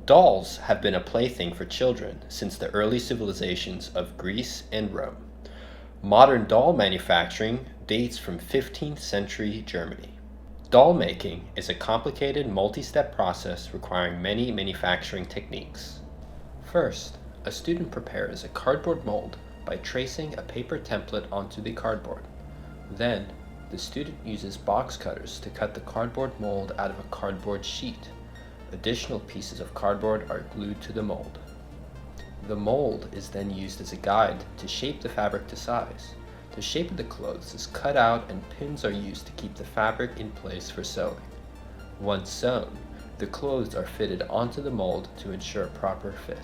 Dolls have been a plaything for children since the early civilizations of Greece and Rome. Modern doll manufacturing dates from 15th century Germany. Doll making is a complicated multi-step process requiring many manufacturing techniques. First, a student prepares a cardboard mold by tracing a paper template onto the cardboard. Then, the student uses box cutters to cut the cardboard mold out of a cardboard sheet. Additional pieces of cardboard are glued to the mold. The mold is then used as a guide to shape the fabric to size. The shape of the clothes is cut out and pins are used to keep the fabric in place for sewing. Once sewn, the clothes are fitted onto the mold to ensure a proper fit.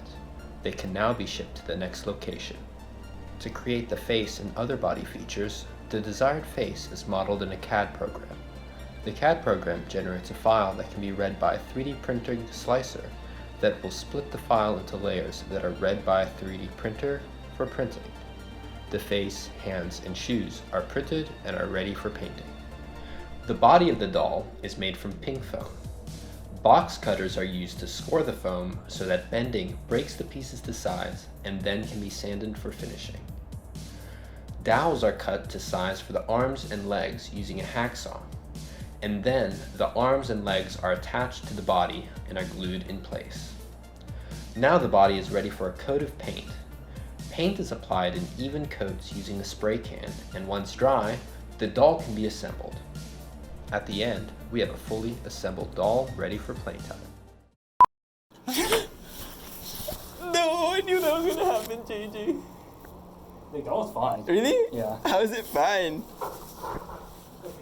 They can now be shipped to the next location. To create the face and other body features, the desired face is modeled in a CAD program. The CAD program generates a file that can be read by a 3D printing slicer that will split the file into layers that are read by a 3D printer for printing. The face, hands, and shoes are printed and are ready for painting. The body of the doll is made from pink foam. Box cutters are used to score the foam so that bending breaks the pieces to size and then can be sanded for finishing. Dowels are cut to size for the arms and legs using a hacksaw, and then the arms and legs are attached to the body and are glued in place. Now the body is ready for a coat of paint. Paint is applied in even coats using a spray can, and once dry, the doll can be assembled. At the end, we have a fully assembled doll ready for playtime. No, I knew that was gonna happen, JJ. The doll's fine. Really? Yeah. How is it fine?